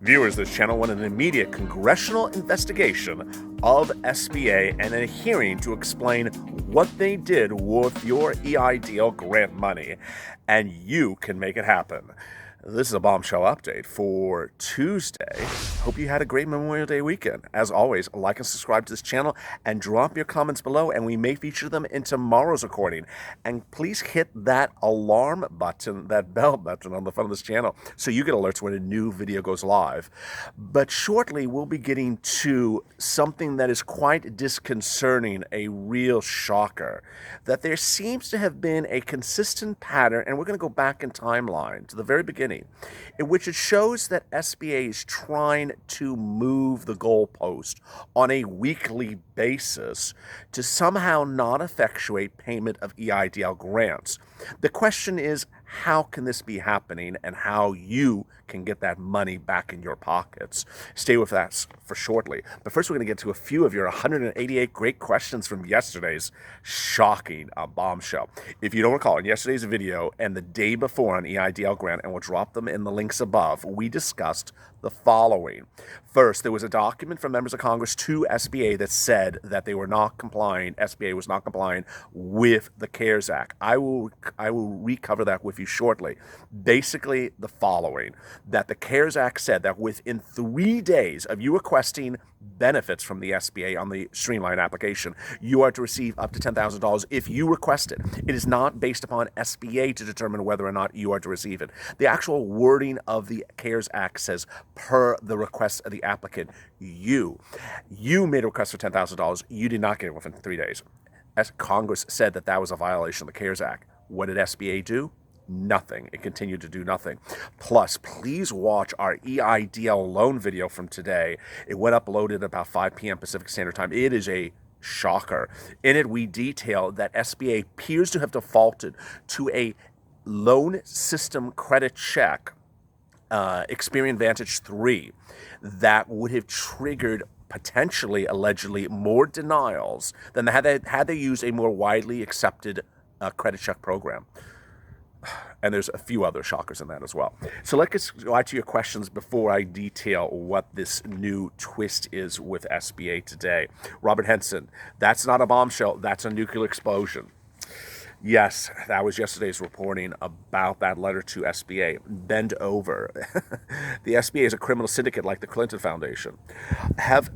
Viewers, this channel want an immediate congressional investigation of SBA and a hearing to explain what they did with your EIDL grant money, and you can make it happen. This is a Bombshell update for Tuesday. Hope you had a great Memorial Day weekend. As always, like and subscribe to this channel and drop your comments below, and we may feature them in tomorrow's recording. And please hit that alarm button, that bell button on the front of this channel, so you get alerts when a new video goes live. But shortly, we'll be getting to something that is quite disconcerting, a real shocker, that there seems to have been a consistent pattern, and we're going to go back in timeline to the very beginning, in which it shows that SBA is trying to move the goalpost on a weekly basis to somehow not effectuate payment of EIDL grants. The question is, how can this be happening and how you can get that money back in your pockets? Stay with us for shortly. But first, we're going to get to a few of your 188 great questions from yesterday's shocking bombshell. If you don't recall, in yesterday's video and the day before on EIDL grant, and we'll drop them in the links above, we discussed the following. First, there was a document from members of Congress to SBA that said that they were not complying, SBA was not complying with the CARES Act. I will recover that with you shortly. Basically, the following, that the CARES Act said that within 3 days of you requesting benefits from the SBA on the Streamline application, you are to receive up to $10,000 if you request it. It is not based upon SBA to determine whether or not you are to receive it. The actual wording of the CARES Act says, per the request of the applicant, you made a request for $10,000. You did not get it within 3 days. As Congress said that that was a violation of the CARES Act. What did SBA do? Nothing. It continued to do nothing. Plus, please watch our EIDL loan video from today. It went uploaded at about 5 p.m. Pacific Standard Time. It is a shocker. In it, we detail that SBA appears to have defaulted to a loan system credit check, Experian Vantage 3, that would have triggered potentially, allegedly, more denials than had they used a more widely accepted credit check program. And there's a few other shockers in that as well. So let's go to your questions before I detail what this new twist is with SBA today. Robert Henson, that's not a bombshell, that's a nuclear explosion. Yes, that was yesterday's reporting about that letter to SBA. Bend over. The SBA is a criminal syndicate like the Clinton Foundation. Have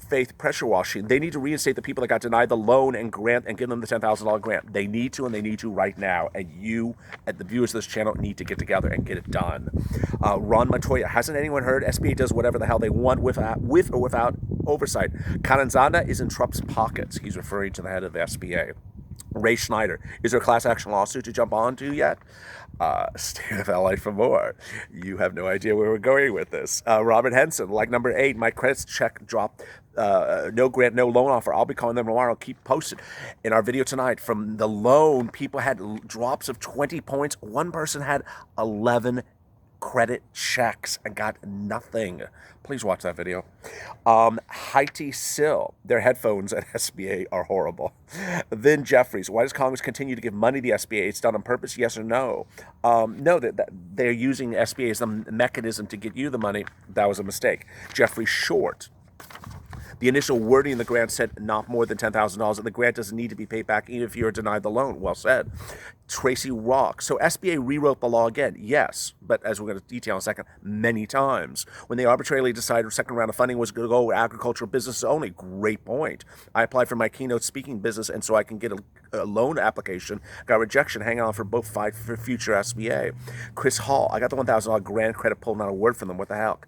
faith pressure washing. They need to reinstate the people that got denied the loan and grant and give them the $10,000 grant. They need to, and they need to right now. And you, at the viewers of this channel, need to get together and get it done. Ron Montoya, hasn't anyone heard? SBA does whatever the hell they want with or without oversight. Carranza is in Trump's pockets. He's referring to the head of the SBA. Ray Schneider, is there a class action lawsuit to jump onto yet? Stay with LA for more. You have no idea where we're going with this. Robert Henson, like number 8, my credits check dropped. No grant, no loan offer. I'll be calling them tomorrow. Keep posted. In our video tonight, from the loan, people had drops of 20 points. One person had 11 credit checks and got nothing. Please watch that video. Heidi Sill, their headphones at SBA are horrible. Then Jeffries, why does Congress continue to give money to the SBA? It's done on purpose, yes or no? No, that they're using SBA as the mechanism to get you the money. That was a mistake. Jeffrey Short, the initial wording in the grant said not more than $10,000, and the grant doesn't need to be paid back even if you're denied the loan. Well said. Tracy Rock. So SBA rewrote the law again. Yes, but as we're going to detail in a second, many times. When they arbitrarily decided the second round of funding was going to go agricultural businesses only. Great point. I applied for my keynote speaking business, and so I can get a loan application. Got rejection. Hang on for both fight for future SBA. Chris Hall. I got the $1,000 grant credit pulled, not a word from them. What the heck?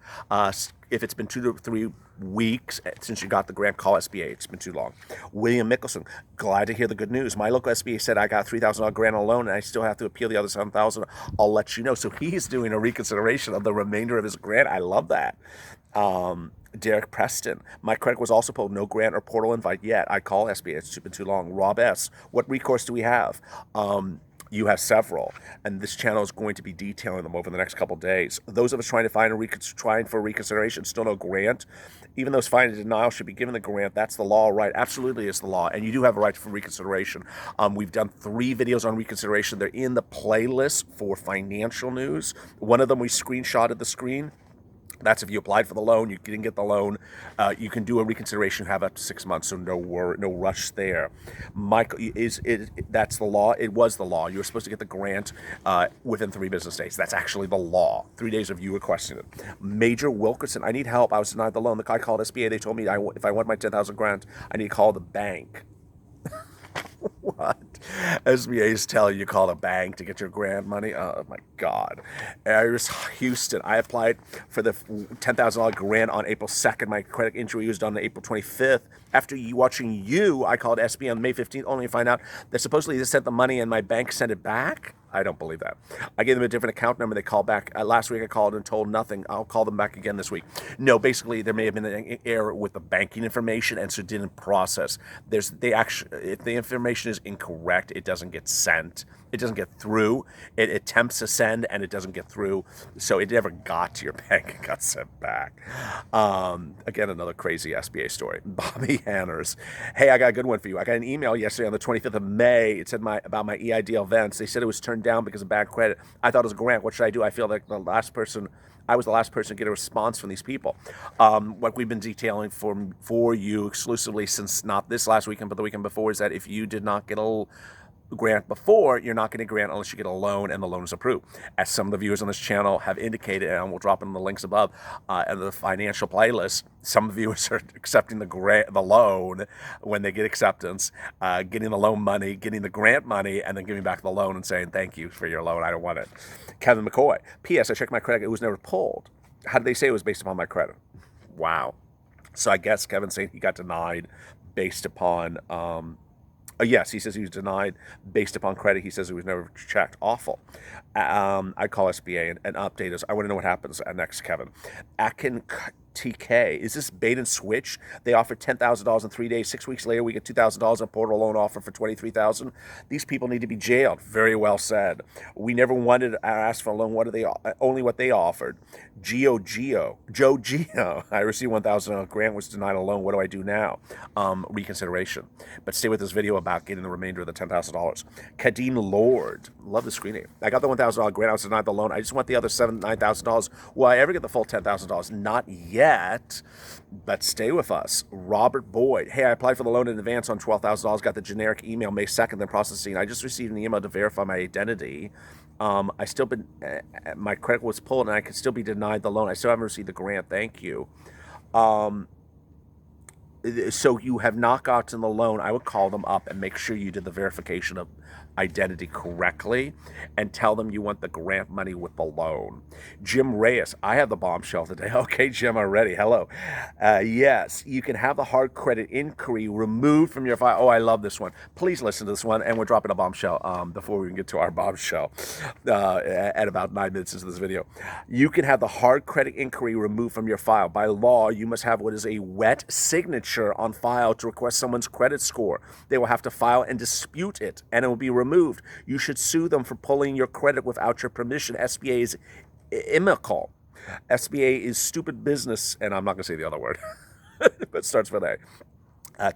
If it's been 2 to 3 weeks since you got the grant, call SBA. It's been too long. William Mickelson, glad to hear the good news. My local SBA said I got $3,000 grant alone, and I still have to appeal the other $7,000. I'll let you know. So he's doing a reconsideration of the remainder of his grant. I love that. Derek Preston, my credit was also pulled. No grant or portal invite yet. I call SBA. It's been too long. Rob S., what recourse do we have? You have several, and this channel is going to be detailing them over the next couple days. Those of us trying to find trying for reconsideration, still no grant. Even those finding denial should be given the grant. That's the law, right? Absolutely, it's the law, and you do have a right for reconsideration. We've done 3 videos on reconsideration. They're in the playlist for financial news. One of them we screenshotted the screen. That's if you applied for the loan, you didn't get the loan, you can do a reconsideration. You have up to 6 months, so no rush there. Michael, that's the law. It was the law. You were supposed to get the grant within 3 business days. That's actually the law. 3 days of you requesting it. Major Wilkerson, I need help. I was denied the loan. The guy called SBA. They told me if I want my 10,000 grant, I need to call the bank. What? SBA is telling you call the bank to get your grant money? Oh my God. Iris Houston, I applied for the $10,000 grant on April 2nd. My credit injury was done on April 25th. After watching you, I called SBA on May 15th, only to find out that supposedly they sent the money and my bank sent it back. I don't believe that. I gave them a different account number. They called back. Last week I called and told nothing. I'll call them back again this week. No, basically there may have been an error with the banking information and so it didn't process. If the information is incorrect, it doesn't get sent. It doesn't get through. It attempts to send and it doesn't get through. So it never got to your bank. It got sent back. Again, another crazy SBA story. Bobby Hanners. Hey, I got a good one for you. I got an email yesterday on the 25th of May. It said about my EIDL events. They said it was turned down because of bad credit. I thought it was a grant. What should I do? I feel like I was the last person to get a response from these people. What we've been detailing for you exclusively since not this last weekend, but the weekend before, is that if you did not get a grant before, you're not getting a grant unless you get a loan and the loan is approved. As some of the viewers on this channel have indicated, and we'll drop in the links above and the financial playlist, some viewers are accepting the loan when they get acceptance, getting the loan money, getting the grant money, and then giving back the loan and saying, thank you for your loan, I don't want it. Kevin McCoy, P.S. I checked my credit, it was never pulled. How did they say it was based upon my credit? Wow. So I guess Kevin's saying he got denied based upon yes, he says he was denied based upon credit. He says he was never checked. Awful. I call SBA and update us. I want to know what happens next, Kevin. Akin TK, is this bait and switch? They offered $10,000 in 3 days. 6 weeks later, we get $2,000 on portal loan offer for $23,000. These people need to be jailed. Very well said. We never wanted to ask for a loan. Only what they offered. Joe Gio. I received $1,000 grant, was denied a loan. What do I do now? Reconsideration. But stay with this video about getting the remainder of the $10,000. Kadeen Lord. Love the screen name. I got the $1,000 grant. I was denied the loan. I just want the other $9,000. Will I ever get the full $10,000? Not yet, but stay with us. Robert Boyd. Hey, I applied for the loan in advance on $12,000. Got the generic email May 2nd, then processing. I just received an email to verify my identity. My credit was pulled and I could still be denied the loan. I still haven't received the grant. Thank you. So you have not gotten the loan. I would call them up and make sure you did the verification of identity correctly and tell them you want the grant money with the loan. Jim Reyes, I have the bombshell today. Okay, Jim, already. Hello. Yes, you can have the hard credit inquiry removed from your file. Oh, I love this one. Please listen to this one, and we're dropping a bombshell before we can get to our bombshell at about 9 minutes into this video. You can have the hard credit inquiry removed from your file. By law, you must have what is a wet signature on file to request someone's credit score. They will have to file and dispute it, and it will be removed. You should sue them for pulling your credit without your permission. SBA is inimical. SBA is stupid business, and I'm not going to say the other word, but it starts with A.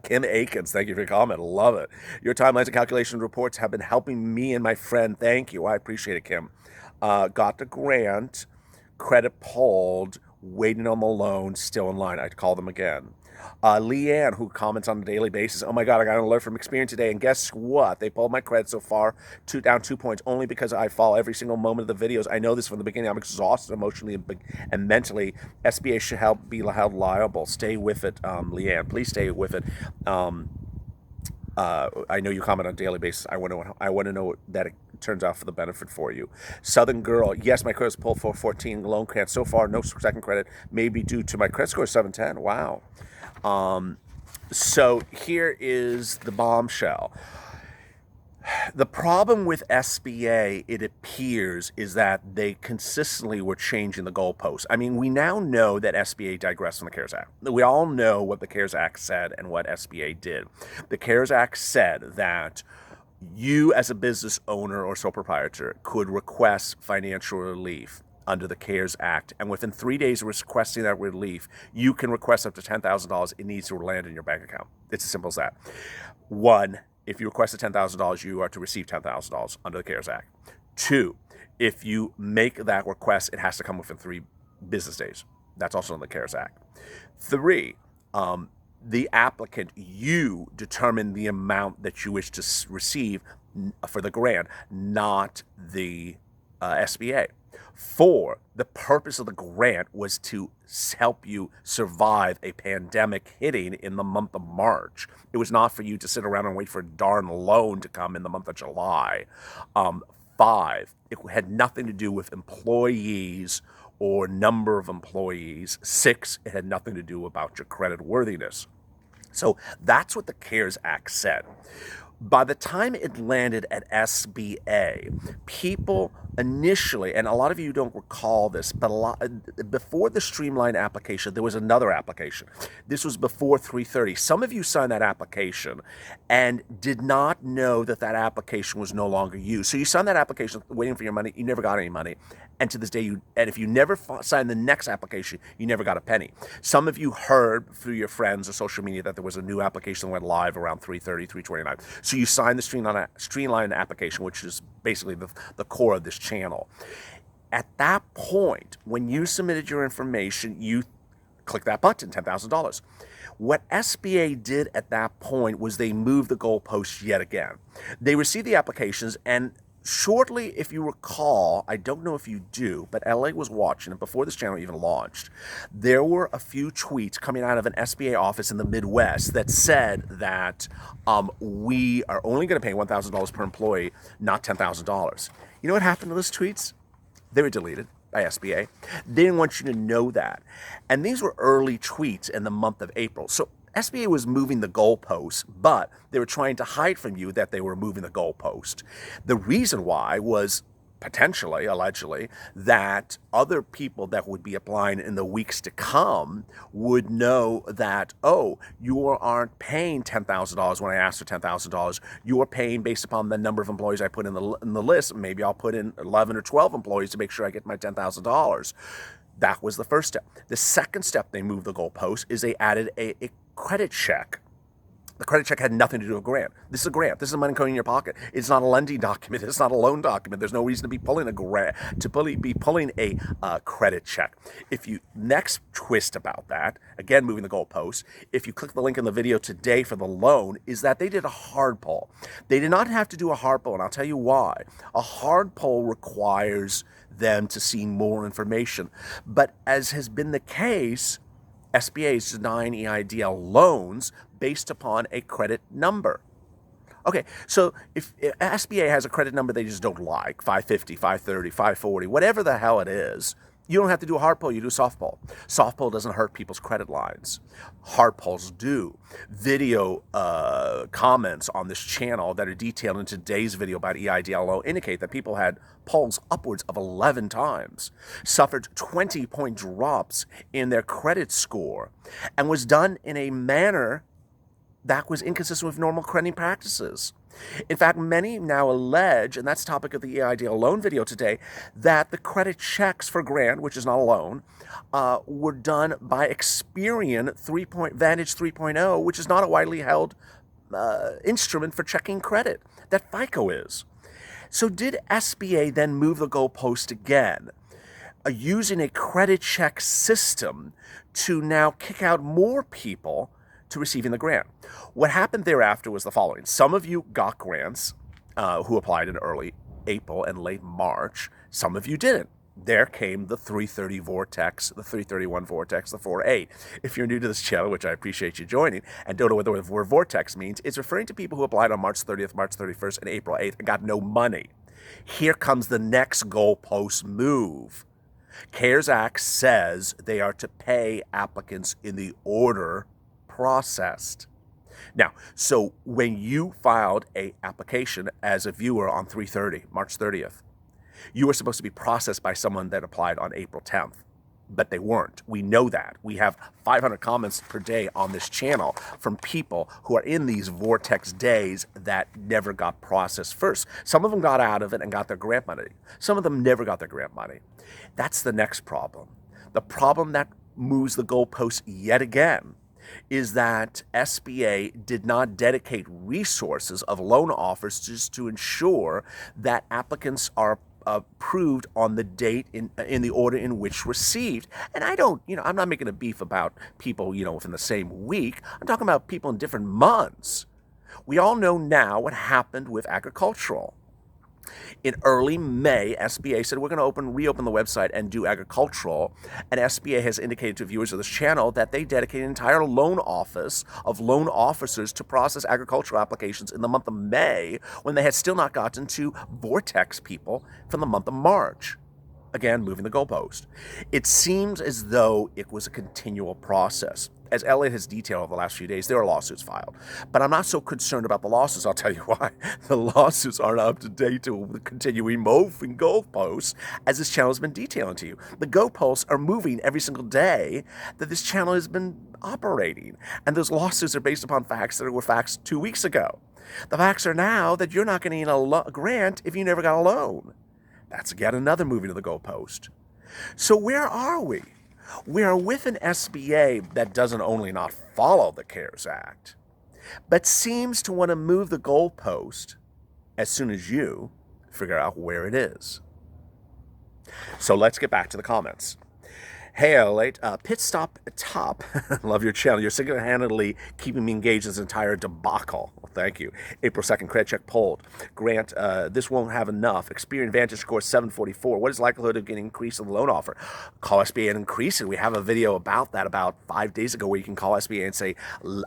Kim Akins, thank you for your comment. Love it. Your timelines and calculation reports have been helping me and my friend. Thank you. I appreciate it, Kim. Got the grant, credit pulled, waiting on the loan, still in line. I'd call them again. Leanne, who comments on a daily basis, oh my God, I got an alert from Experian today, and guess what? They pulled my credit so far, down 2 points, only because I follow every single moment of the videos. I know this from the beginning. I'm exhausted emotionally and mentally. SBA should be held liable. Stay with it, Leanne. Please stay with it. I know you comment on a daily basis. I want to know that it turns out for the benefit for you. Southern Girl, yes, my credit is pulled for 14 loan grants. So far, no second credit, may be due to my credit score 710. Wow. So here is the bombshell. The problem with SBA, it appears, is that they consistently were changing the goalposts. I mean, we now know that SBA digressed from the CARES Act. We all know what the CARES Act said and what SBA did. The CARES Act said that you as a business owner or sole proprietor could request financial relief under the CARES Act, and within 3 days of requesting that relief, you can request up to $10,000. It needs to land in your bank account. It's as simple as that. One, if you request $10,000, you are to receive $10,000 under the CARES Act. Two, if you make that request, it has to come within 3 business days. That's also in the CARES Act. 3, the applicant, you determine the amount that you wish to receive for the grant, not the SBA. 4, the purpose of the grant was to help you survive a pandemic hitting in the month of March. It was not for you to sit around and wait for a darn loan to come in the month of July. 5, it had nothing to do with employees or number of employees. 6, it had nothing to do about your credit worthiness. So that's what the CARES Act said. By the time it landed at SBA, people initially, and a lot of you don't recall this, but before the streamlined application, there was another application. This was before 330. Some of you signed that application and did not know that that application was no longer used. So you signed that application waiting for your money. You never got any money. And to this day, and if you never signed the next application, you never got a penny. Some of you heard through your friends or social media that there was a new application that went live around 330, 329. So you signed the streamlined application, which is basically the core of this channel. At that point, when you submitted your information, you click that button, $10,000. What SBA did at that point was they moved the goalposts yet again. They received the applications, and shortly, if you recall, I don't know if you do, but LA was watching it before this channel even launched. There were a few tweets coming out of an SBA office in the Midwest that said that we are only going to pay $1,000 per employee, not $10,000. You know what happened to those tweets? They were deleted by SBA. They didn't want you to know that. And these were early tweets in the month of April. So SBA was moving the goalpost, but they were trying to hide from you that they were moving the goalpost. The reason why was potentially, allegedly, that other people that would be applying in the weeks to come would know that, oh, you aren't paying $10,000 when I asked for $10,000. You are paying based upon the number of employees I put in the list. Maybe I'll put in 11 or 12 employees to make sure I get my $10,000. That was the first step. The second step they moved the goalpost is they added a credit check. The credit check had nothing to do with a grant. This is a grant. This is money going in your pocket. It's not a lending document. It's not a loan document. There's no reason to be pulling a grant, be pulling a credit check. If you next twist about that, again moving the goalpost, if you click the link in the video today for the loan, is that they did a hard pull. They did not have to do a hard pull, and I'll tell you why. A hard pull requires them to see more information. But as has been the case, SBA is denying EIDL loans based upon a credit number. Okay, so if SBA has a credit number they just don't like, 550, 530, 540, whatever the hell it is, you don't have to do a hard pull, you do a soft pull. Soft pull doesn't hurt people's credit lines. Hard pulls do. Video comments on this channel that are detailed in today's video about EIDL loan indicate that people had pulls upwards of 11 times, suffered 20-point drops in their credit score, and was done in a manner that was inconsistent with normal crediting practices. In fact, many now allege, and that's the topic of the EIDL loan video today, that the credit checks for grant, which is not a loan, were done by Experian Vantage 3.0, which is not a widely held instrument for checking credit, that FICO is. So did SBA then move the goalpost again, using a credit check system to now kick out more people to receiving the grant? What happened thereafter was the following. Some of you got grants who applied in early April and late March. Some of you didn't. There came the 330 vortex, the 331 vortex, the 48. If you're new to this channel, which I appreciate you joining, and don't know what the word vortex means, it's referring to people who applied on March 30th, March 31st, and April 8th and got no money. Here comes the next goalpost move. CARES Act says they are to pay applicants in the order processed. Now, so when you filed a application as a viewer on 330, March 30th, you were supposed to be processed by someone that applied on April 10th, but they weren't. We know that. We have 500 comments per day on this channel from people who are in these vortex days that never got processed first. Some of them got out of it and got their grant money. Some of them never got their grant money. That's the next problem. The problem that moves the goalpost yet again is that SBA did not dedicate resources of loan offers just to ensure that applicants are approved on the date in the order in which received. And I don't, I'm not making a beef about people, within the same week. I'm talking about people in different months. We all know now what happened with agricultural. In early May, SBA said we're going to reopen the website and do agricultural, and SBA has indicated to viewers of this channel that they dedicate an entire loan office of loan officers to process agricultural applications in the month of May when they had still not gotten to Vortex people from the month of March. Again, moving the goalpost. It seems as though it was a continual process. As Elliot has detailed over the last few days, there are lawsuits filed. But I'm not so concerned about the lawsuits. I'll tell you why. The lawsuits aren't up to date to the continuing moving goalposts, as this channel has been detailing to you. The goalposts are moving every single day that this channel has been operating. And those lawsuits are based upon facts that were facts 2 weeks ago. The facts are now that you're not going to need a grant if you never got a loan. That's again another moving of the goalpost. So where are we? We are with an SBA that doesn't only not follow the CARES Act, but seems to want to move the goalpost as soon as you figure out where it is. So let's get back to the comments. Hey, LALATE, pit stop top. Love your channel. You're single-handedly keeping me engaged in this entire debacle. Well, thank you. April 2nd, credit check polled. Grant, this won't have enough. Experian Vantage score 744. What is the likelihood of getting increase in the loan offer? Call SBA and increase it. We have a video about that about 5 days ago where you can call SBA and say,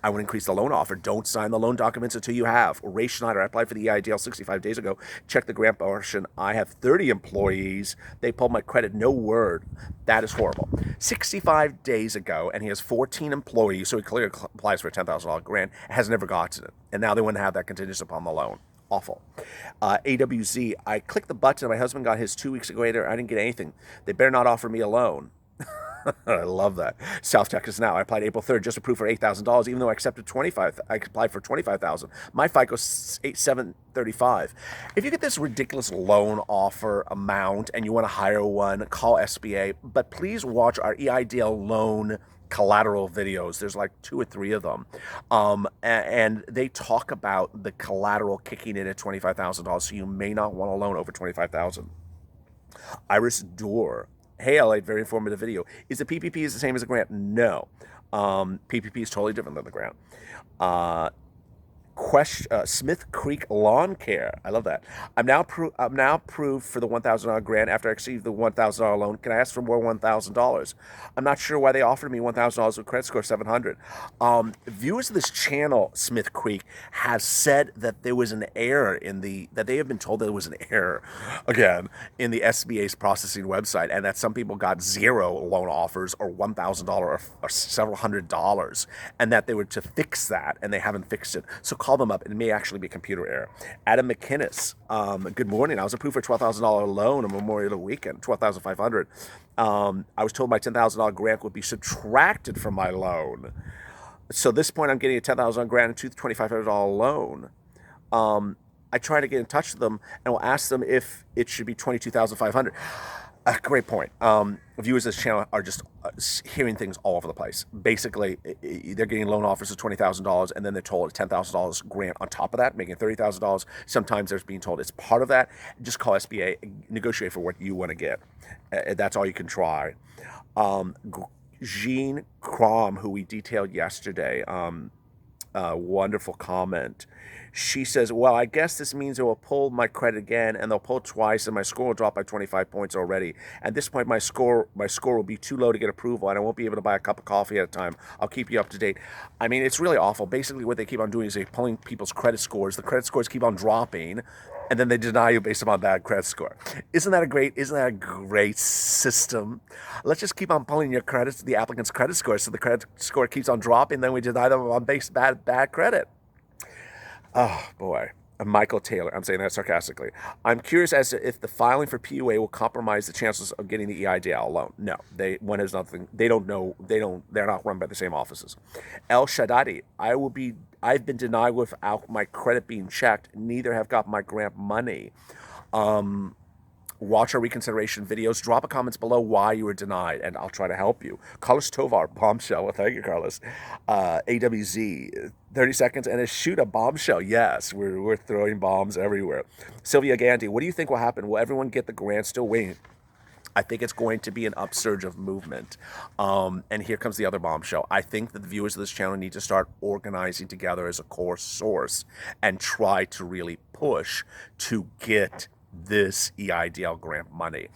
I want to increase the loan offer. Don't sign the loan documents until you have. Ray Schneider, I applied for the EIDL 65 days ago. Check the grant portion. I have 30 employees. They pulled my credit. No word. That is horrible. 65 days ago, and he has 14 employees, so he clearly applies for a $10,000 grant, has never gotten it. And now they wouldn't have that contingent upon the loan. Awful. AWZ, I clicked the button, my husband got his 2 weeks ago later, I didn't get anything. They better not offer me a loan. I love that. South Texas Now. I applied April 3rd, just approved for $8,000, even though I accepted I applied for $25,000. My FICO's 735. If you get this ridiculous loan offer amount and you want to hire one, call SBA. But please watch our EIDL loan collateral videos. There's like 2 or 3 of them. And they talk about the collateral kicking in at $25,000. So you may not want a loan over $25,000. Iris Door. Hey, LA, very informative video. Is the PPP the same as a grant? No. PPP is totally different than the grant. Smith Creek Lawn Care. I love that. I'm now approved for the $1,000 grant after I received the $1,000 loan. Can I ask for more $1,000? I'm not sure why they offered me $1,000 with credit score 700. Viewers of this channel, Smith Creek, have said that there was an error that they have been told there was an error, again, in the SBA's processing website, and that some people got 0 loan offers or $1,000 or several $100s, and that they were to fix that, and they haven't fixed it. So call them up. It may actually be a computer error. Adam McInnes, good morning. I was approved for a $12,000 loan on Memorial Day weekend, $12,500. I was told my $10,000 grant would be subtracted from my loan. So at this point, I'm getting a $10,000 grant and $2,500 loan. I try to get in touch with them and will ask them if it should be $22,500. Great point. Viewers of this channel are just hearing things all over the place. Basically, they're getting loan offers of $20,000, and then they're told a $10,000 grant on top of that, making $30,000. Sometimes they're being told it's part of that. Just call SBA, negotiate for what you want to get. That's all you can try. Jean Crom, who we detailed yesterday, wonderful comment. She says, well, I guess this means it will pull my credit again, and they'll pull twice, and my score will drop by 25 points already. At this point, my score will be too low to get approval, and I won't be able to buy a cup of coffee at a time. I'll keep you up to date. I mean, it's really awful. Basically, what they keep on doing is they're pulling people's credit scores. The credit scores keep on dropping, and then they deny you based upon bad credit score. Isn't that a great system? Let's just keep on pulling the applicant's credit score, so the credit score keeps on dropping, then we deny them on bad credit. Oh, boy. Michael Taylor. I'm saying that sarcastically. I'm curious as to if the filing for PUA will compromise the chances of getting the EIDL loan. No, one has nothing. They don't know. They're not run by the same offices. El Shaddadi. I've been denied without my credit being checked. Neither have got my grant money. Watch our reconsideration videos. Drop a comments below why you were denied, and I'll try to help you. Carlos Tovar, Bombshell. Well, thank you, Carlos. AWZ, 30 seconds, and shoot a bombshell. Yes, we're throwing bombs everywhere. Sylvia Gandhi, what do you think will happen? Will everyone get the grant? Still waiting. I think it's going to be an upsurge of movement. And here comes the other bombshell. I think that the viewers of this channel need to start organizing together as a core source and try to really push to get this EIDL grant money.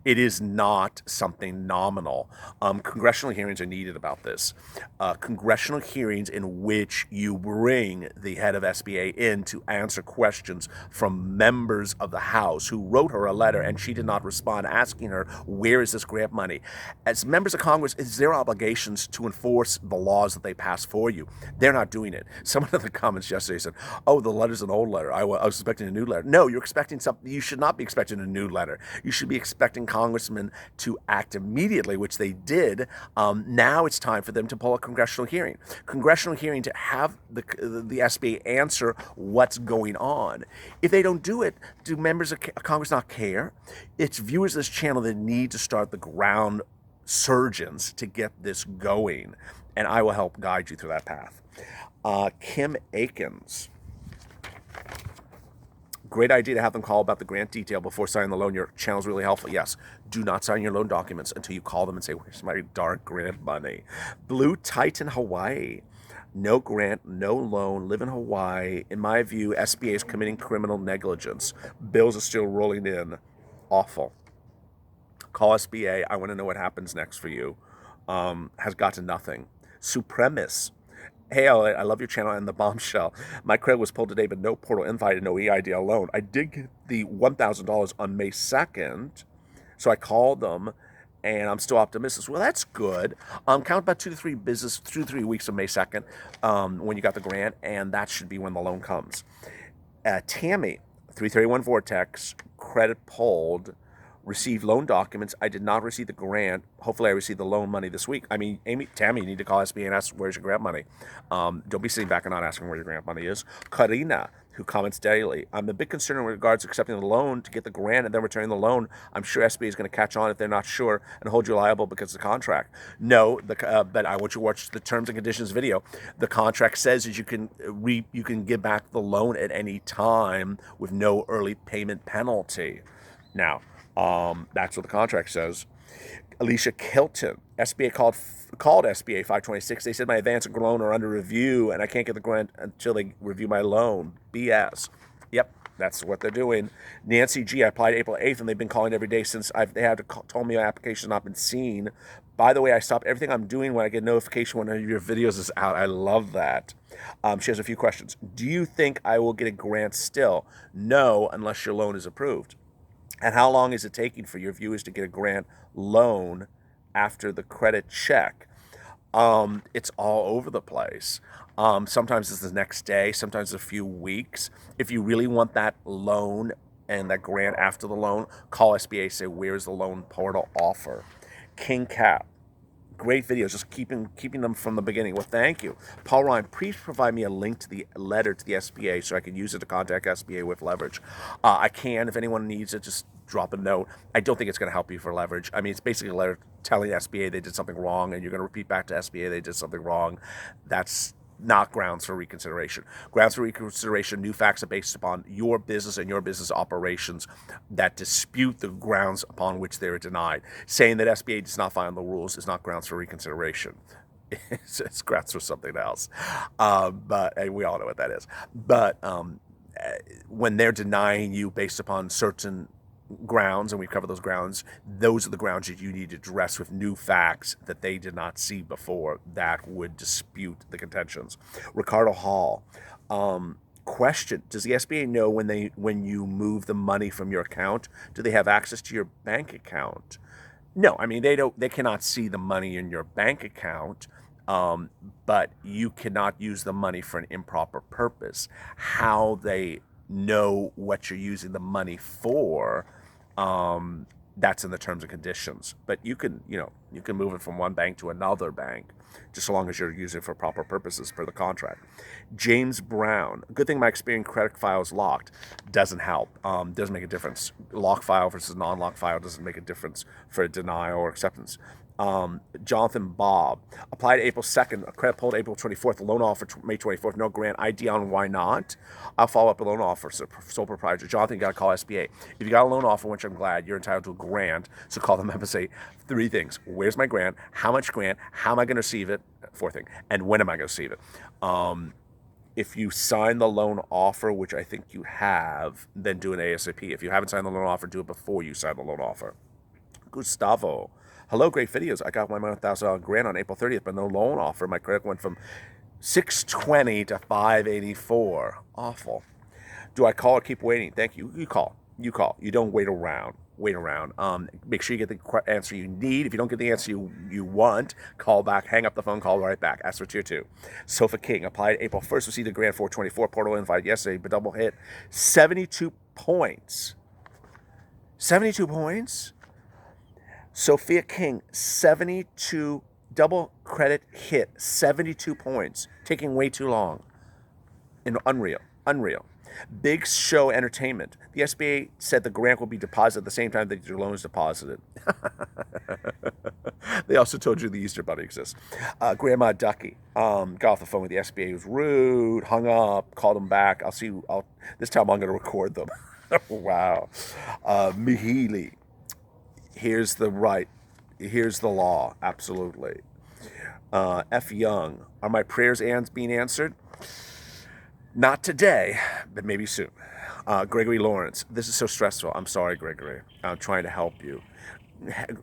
It is not something nominal. Congressional hearings are needed about this. Congressional hearings in which you bring the head of SBA in to answer questions from members of the House who wrote her a letter and she did not respond, asking her, where is this grant money? As members of Congress, it's their obligations to enforce the laws that they pass for you. They're not doing it. Someone in the comments yesterday said, oh, the letter's an old letter. I was expecting a new letter. No, you're expecting something. You should not be expecting a new letter. You should be expecting congressmen to act immediately, which they did. Now it's time for them to pull a congressional hearing. Congressional hearing to have the SBA answer what's going on. If they don't do it, do members of Congress not care? It's viewers of this channel that need to start the ground surgeons to get this going, and I will help guide you through that path. Kim Akins. Great idea to have them call about the grant detail before signing the loan. Your channel is really helpful. Yes, do not sign your loan documents until you call them and say, where's my dark grant money? Blue Titan Hawaii. No grant, no loan, live in Hawaii. In my view, SBA is committing criminal negligence. Bills are still rolling in. Awful. Call SBA. I want to know what happens next for you. Has got to nothing. Supremus. Hey, I love your channel and the bombshell. My credit was pulled today, but no portal invite and no EIDL loan. I did get the $1,000 on May 2nd, so I called them, and I'm still optimistic. Well, that's good. Count about 2 to 3 weeks of May 2nd when you got the grant, and that should be when the loan comes. Tammy, 331 Vortex, credit pulled. Received loan documents. I did not receive the grant. Hopefully I receive the loan money this week. I mean, Tammy, you need to call SBA and ask, where's your grant money? Don't be sitting back and not asking where your grant money is. Karina, who comments daily. I'm a bit concerned in regards to accepting the loan to get the grant and then returning the loan. I'm sure SBA is going to catch on if they're not sure and hold you liable because of the contract. No, but I want you to watch the terms and conditions video. The contract says is you can give back the loan at any time with no early payment penalty. Now, that's what the contract says. Alicia Kilton, SBA called SBA 526. They said my advance and loan are under review and I can't get the grant until they review my loan. BS. Yep, that's what they're doing. Nancy G, I applied April 8th and they've been calling every day since they had told me my application has not been seen. By the way, I stop everything I'm doing when I get notification when one of your videos is out. I love that. She has a few questions. Do you think I will get a grant still? No, unless your loan is approved. And how long is it taking for your viewers to get a grant loan after the credit check? It's all over the place. Sometimes it's the next day, sometimes a few weeks. If you really want that loan and that grant after the loan, call SBA, say, where's the loan portal offer? King Cap. Great videos, just keeping them from the beginning. Well, thank you. Paul Ryan, please provide me a link to the letter to the SBA so I can use it to contact SBA with leverage. I can, if anyone needs it, just drop a note. I don't think it's going to help you for leverage. I mean, it's basically a letter telling SBA they did something wrong, and you're going to repeat back to SBA they did something wrong. That's not grounds for reconsideration. Grounds for reconsideration, new facts are based upon your business and your business operations that dispute the grounds upon which they were denied. Saying that SBA does not follow the rules is not grounds for reconsideration. It's grounds for something else. But we all know what that is. But when they're denying you based upon certain grounds, and we've covered those grounds, those are the grounds that you need to address with new facts that they did not see before that would dispute the contentions. Ricardo Hall, question, does the SBA know when you move the money from your account? Do they have access to your bank account? No, I mean, they cannot see the money in your bank account, but you cannot use the money for an improper purpose. How they know what you're using the money for, that's in the terms and conditions. But you can move it from one bank to another bank, just so long as you're using it for proper purposes for the contract. James Brown, good thing my Experian credit file is locked. Doesn't help. Doesn't make a difference. Lock file versus non-lock file doesn't make a difference for a denial or acceptance. Jonathan Bob, applied April 2nd, a credit pulled April 24th, loan offer May 24th, no grant, ID on why not? I'll follow up a loan offer, so sole proprietor. Jonathan, you got to call SBA. If you got a loan offer, which I'm glad, you're entitled to a grant, so call them up and say 3 things. Where's my grant? How much grant? How am I going to receive it? 4th thing. And when am I going to receive it? If you sign the loan offer, which I think you have, then do an ASAP. If you haven't signed the loan offer, do it before you sign the loan offer. Gustavo, hello, great videos. I got my $1,000 grant on April 30th, but no loan offer. My credit went from 620 to 584. Awful. Do I call or keep waiting? Thank you. You call. You call. You don't wait around. Make sure you get the answer you need. If you don't get the answer you want, call back, hang up the phone, call right back. Ask for tier 2. Sofa King, applied April 1st, received a grant 424, portal invite yesterday, but double hit. 72 points. 72 points? Sophia King, 72, double credit hit, 72 points. Taking way too long. Unreal. Big Show Entertainment. The SBA said the grant will be deposited at the same time that your loan is deposited. They also told you the Easter Bunny exists. Grandma Ducky got off the phone with the SBA. Was rude, hung up, called them back. This time I'm going to record them. Wow. Mihili. Here's the law. Absolutely. F. Young. Are my prayers being answered? Not today, but maybe soon. Gregory Lawrence, this is so stressful. I'm sorry, Gregory. I'm trying to help you.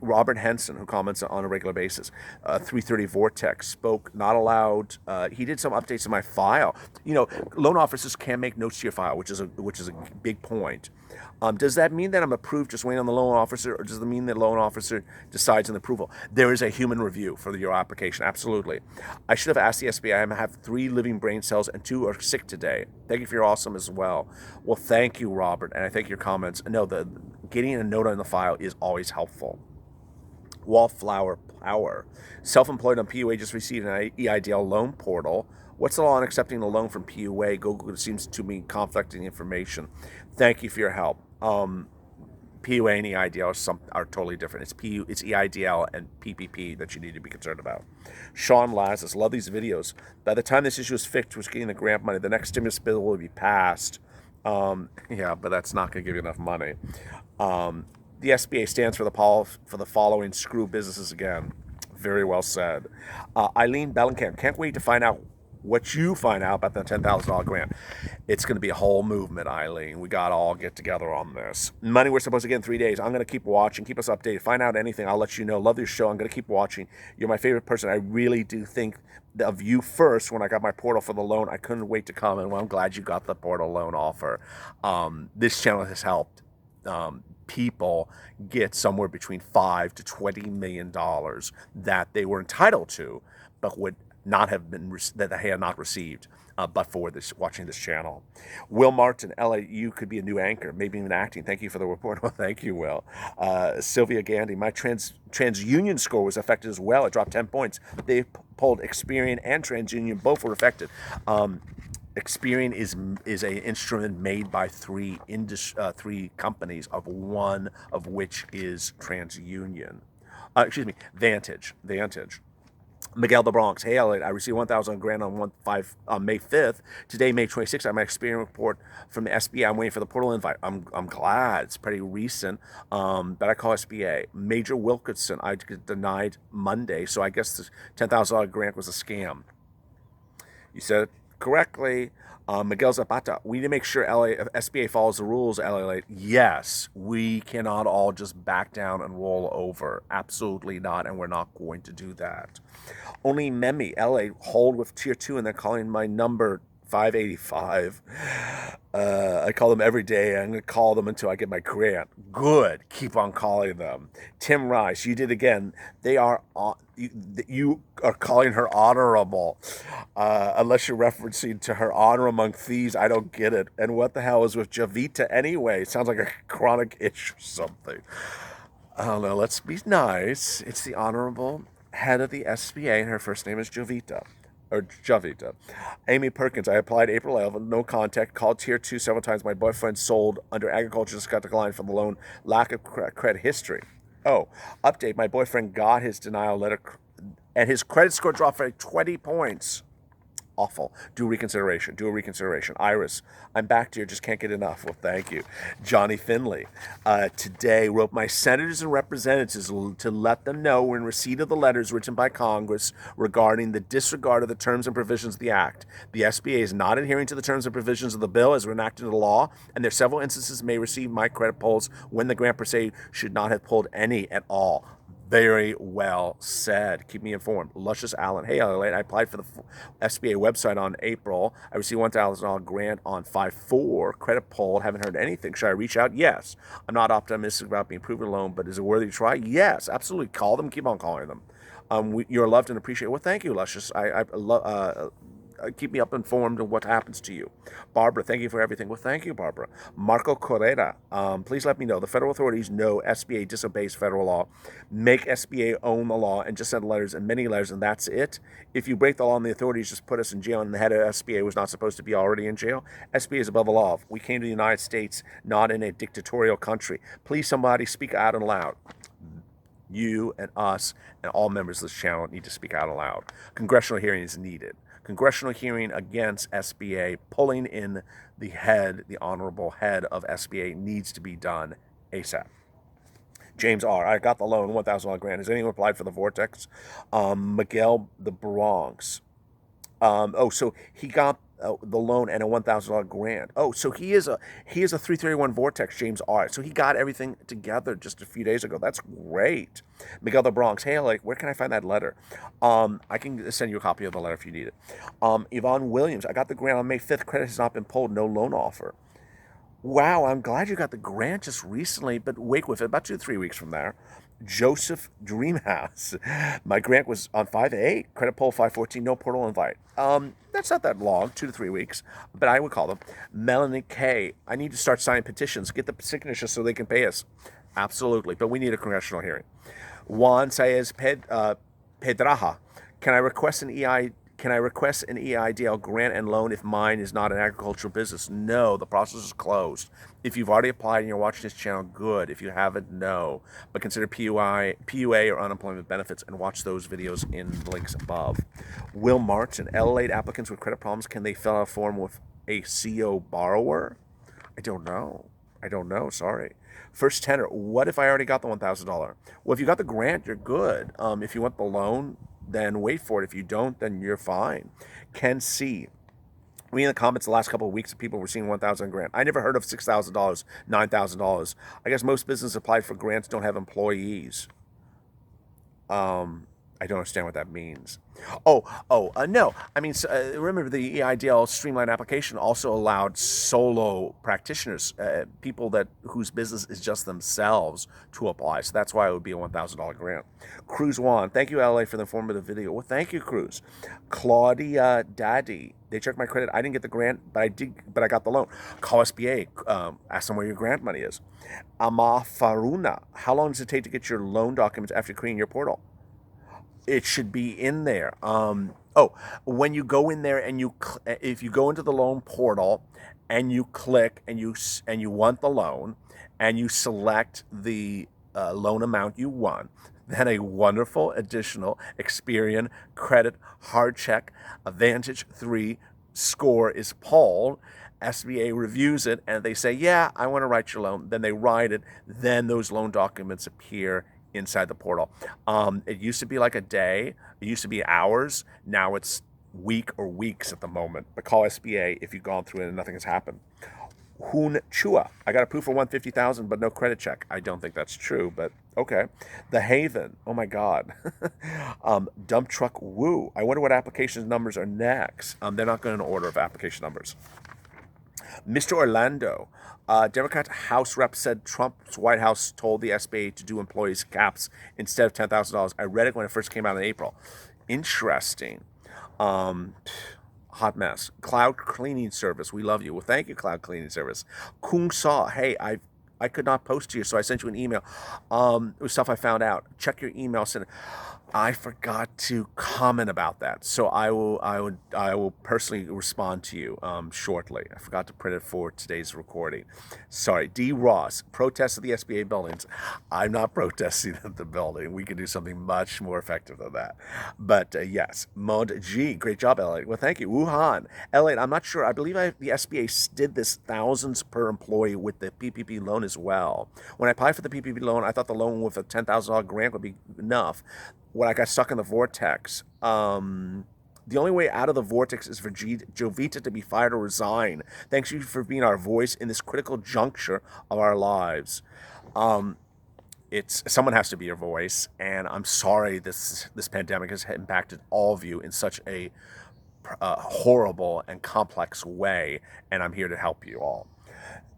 Robert Henson, who comments on a regular basis. 330 Vortex spoke, not allowed. He did some updates in my file. Loan officers can make notes to your file, which is a big point. Does that mean that I'm approved just waiting on the loan officer, or does it mean that the loan officer decides on the approval? There is a human review for your application, absolutely. I should have asked the SBA. I have 3 living brain cells and 2 are sick today. Thank you for your awesome as well. Well, thank you, Robert, and I thank your comments. No, getting a note on the file is always helpful. Wallflower Power. Self-employed on PUA just received an EIDL loan portal. What's the law on accepting a loan from PUA? Google seems to be conflicting information. Thank you for your help. PUA and EIDL are totally different. It's EIDL and PPP that you need to be concerned about. Sean Lazarus, love these videos. By the time this issue is fixed, we're getting the grant money. The next stimulus bill will be passed. Yeah, but that's not going to give you enough money. The SBA stands for the following: screw businesses again. Very well said. Eileen Bellenkamp, can't wait to find out what you find out about the $10,000 grant. It's going to be a whole movement, Eileen. We got to all get together on this. Money we're supposed to get in 3 days. I'm going to keep watching. Keep us updated. Find out anything. I'll let you know. Love your show. I'm going to keep watching. You're my favorite person. I really do think of you first when I got my portal for the loan. I couldn't wait to comment. Well, I'm glad you got the portal loan offer. This channel has helped people get somewhere between $5 to $20 million that they were entitled to, but would not have been that they had not received, but for watching this channel. Will Martin, you could be a new anchor, maybe even acting. Thank you for the report. Well, thank you, Will. Sylvia Gandhi, my TransUnion score was affected as well. It dropped 10 points. They pulled Experian and TransUnion, both were affected. Experian is an instrument made by 3 companies, of one of which is TransUnion. Vantage. Miguel the Bronx, hey, I received $1,000 grant on May 5th. Today, May 26th, I have my Experian report from the SBA. I'm waiting for the portal invite. I'm glad. It's pretty recent, but I call SBA. Major Wilkinson, I denied Monday, so I guess the $10,000 grant was a scam. You said it correctly. Miguel Zapata, we need to make sure SBA follows the rules, LALATE. Yes, we cannot all just back down and roll over. Absolutely not, and we're not going to do that. Only Memi, LA, hold with tier 2, and they're calling my number 585. I call them every day. I'm going to call them until I get my grant. Good. Keep on calling them. Tim Rice, you did again. They are you are calling her honorable. Unless you're referencing to her honor among thieves, I don't get it. And what the hell is with Javita anyway? Sounds like a chronic itch or something. Oh no, let's be nice. It's the Honorable Head of the SBA, and her first name is Jovita. Or Javita. Amy Perkins, I applied April 11th, no contact, called Tier 2 several times. My boyfriend sold under agriculture, just got declined from the loan, lack of credit history. Oh, update, my boyfriend got his denial letter, and his credit score dropped by 20 points. Awful. Do reconsideration. Do a reconsideration. Iris, I'm back, dear. Just can't get enough. Well, thank you. Johnny Finley, today wrote my senators and representatives to let them know we're in receipt of the letters written by Congress regarding the disregard of the terms and provisions of the Act. The SBA is not adhering to the terms and provisions of the bill as enacted into law, and there are several instances may receive my credit pulls when the grant per se should not have pulled any at all. Very well said. Keep me informed. Luscious Allen. Hey, LALATE. I applied for the SBA website on April. I received $1,000 grant on 5/4. Credit pulled. Haven't heard anything. Should I reach out? Yes. I'm not optimistic about being approved a loan, but is it worthy to try? Yes, absolutely. Call them. Keep on calling them. You're loved and appreciated. Well, thank you, Luscious. Keep me up informed of what happens to you. Barbara, thank you for everything. Well, thank you, Barbara. Marco Correa, please let me know. The federal authorities know SBA disobeys federal law. Make SBA own the law and just send letters and many letters, and that's it. If you break the law and the authorities just put us in jail, and the head of SBA was not supposed to be already in jail, SBA is above the law. We came to the United States, not in a dictatorial country. Please, somebody speak out and loud. You and us and all members of this channel need to speak out aloud. Congressional hearing is needed. Congressional hearing against SBA, pulling in the head, the honorable head of SBA, needs to be done ASAP. James R. I got the loan, $1,000 grant. Has anyone applied for the Vortex? Miguel the Bronx. So he got the loan and a $1,000 grant. Oh, so he is a 331 Vortex, James R. So he got everything together just a few days ago. That's great. Miguel the Bronx. Hey, where can I find that letter? I can send you a copy of the letter if you need it. Yvonne Williams. I got the grant on May 5th. Credit has not been pulled. No loan offer. Wow, I'm glad you got the grant just recently, but wait with it, about 2 to 3 weeks from there. Joseph Dreamhouse. My grant was on 5/8, credit pull 5/14, no portal invite. That's not that long, 2 to 3 weeks, but I would call them. Melanie K. I need to start signing petitions, get the signatures so they can pay us. Absolutely, but we need a congressional hearing. Juan Saez Pedraja. Can I request an EIDL grant and loan if mine is not an agricultural business? No, the process is closed. If you've already applied and you're watching this channel, good. If you haven't, no. But consider PUA or unemployment benefits and watch those videos in links above. Will Martin, LALATE applicants with credit problems, can they fill out a form with a CO borrower? I don't know. Sorry. First tenor, what if I already got the $1,000? Well, if you got the grant, you're good. If you want the loan, then wait for it. If you don't, then you're fine. Ken C. Reading the comments the last couple of weeks, people were seeing $1,000 grant. I never heard of $6,000, $9,000. I guess most businesses applied for grants don't have employees. I don't understand what that means. No. I mean, remember the EIDL streamlined application also allowed solo practitioners, people whose business is just themselves, to apply. So that's why it would be a $1,000 grant. Cruz Juan, thank you, LA, for the informative video. Well, thank you, Cruz. Claudia Daddy, they checked my credit. I didn't get the grant, but I got the loan. Call SBA. Ask them where your grant money is. Ama Faruna, how long does it take to get your loan documents after creating your portal? It should be in there. When you go in there and if you go into the loan portal and you click and you want the loan and you select the loan amount you want, then a wonderful additional Experian credit hard check Advantage 3 score is pulled. SBA reviews it and they say, yeah, I want to write your loan. Then they write it. Then those loan documents appear inside the portal. It used to be like a day. It used to be hours. Now it's week or weeks at the moment. But call SBA if you've gone through it and nothing has happened. Hoon Chua. I got approved for $150,000, but no credit check. I don't think that's true, but okay. The Haven. Oh my God. Dump Truck Woo. I wonder what application numbers are next. They're not going in order of application numbers. Mr. Orlando, Democrat House rep said Trump's White House told the SBA to do employees caps instead of $10,000. I read it when it first came out in April. Interesting. Hot mess. Cloud cleaning service. We love you. Well, thank you, cloud cleaning service. Kung Saw. Hey, I've I could not post to you, so I sent you an email. It was stuff I found out. Check your email. I forgot to comment about that, so I will personally respond to you shortly. I forgot to print it for today's recording. Sorry. D. Ross, protests at the SBA buildings. I'm not protesting at the building. We can do something much more effective than that. But yes, Mod G, great job, Elliot. Well, thank you. Wuhan, Elliot. I'm not sure. I believe the SBA did this thousands per employee with the PPP loan as well. When I applied for the PPP loan, I thought the loan with a $10,000 grant would be enough. When I got stuck in the vortex, the only way out of the vortex is for Jovita to be fired or resign. Thanks you for being our voice in this critical juncture of our lives. Someone has to be your voice, and I'm sorry this pandemic has impacted all of you in such a horrible and complex way, and I'm here to help you all.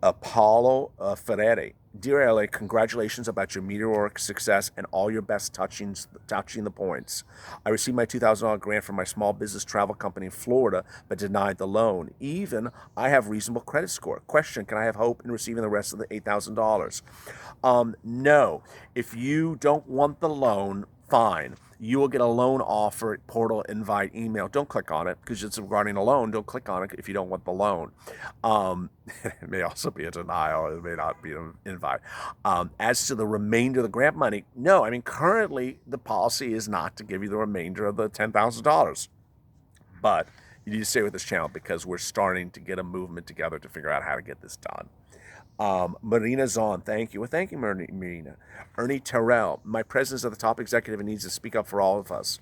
Apollo Ferreri. Dear LA, congratulations about your meteoric success and all your best touching the points. I received my $2,000 grant from my small business travel company in Florida, but denied the loan. Even I have reasonable credit score. Question, can I have hope in receiving the rest of the $8,000? No. If you don't want the loan, fine. You will get a loan offer portal invite email. Don't click on it because it's regarding a loan. Don't click on it if you don't want the loan. It may also be a denial. It may not be an invite. As to the remainder of the grant money, no. I mean, currently the policy is not to give you the remainder of the $10,000. But you need to stay with this channel because we're starting to get a movement together to figure out how to get this done. Marina Zahn, thank you. Well, thank you, Marina. Ernie Terrell, my president's at the top executive and needs to speak up for all of us.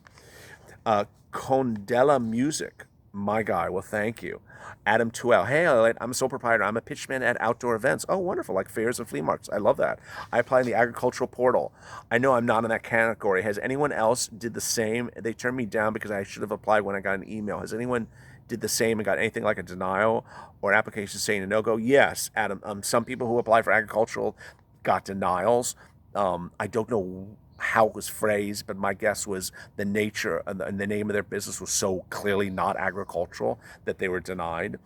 Condela Music, my guy. Well, thank you. Adam Tuel, hey, I'm a sole proprietor. I'm a pitchman at outdoor events. Oh, wonderful, like fairs and flea markets. I love that. I apply in the agricultural portal. I know I'm not in that category. Has anyone else did the same? They turned me down because I should have applied when I got an email. Has anyone did the same and got anything like a denial or an application saying a no-go? Yes, Adam. Some people who apply for agricultural got denials. I don't know how it was phrased, but my guess was the nature and the name of their business was so clearly not agricultural that they were denied.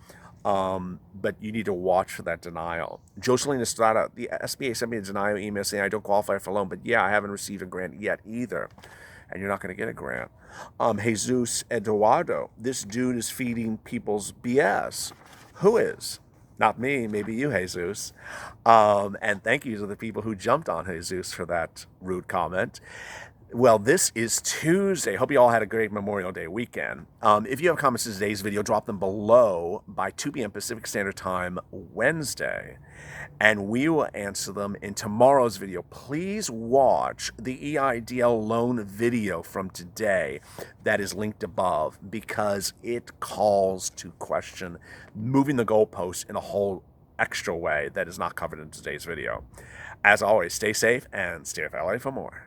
But you need to watch for that denial. Jocelyn Estrada, the SBA sent me a denial email saying I don't qualify for a loan, but yeah, I haven't received a grant yet either. And you're not going to get a grant. Jesus Eduardo, this dude is feeding people's BS. Who is? Not me, maybe you, Jesus. And thank you to the people who jumped on Jesus for that rude comment. Well, this is Tuesday. Hope you all had a great Memorial Day weekend. If you have comments to today's video, drop them below by 2 p.m. Pacific Standard Time Wednesday, and we will answer them in tomorrow's video. Please watch the EIDL loan video from today that is linked above because it calls to question moving the goalposts in a whole extra way that is not covered in today's video. As always, stay safe and stay with LA for more.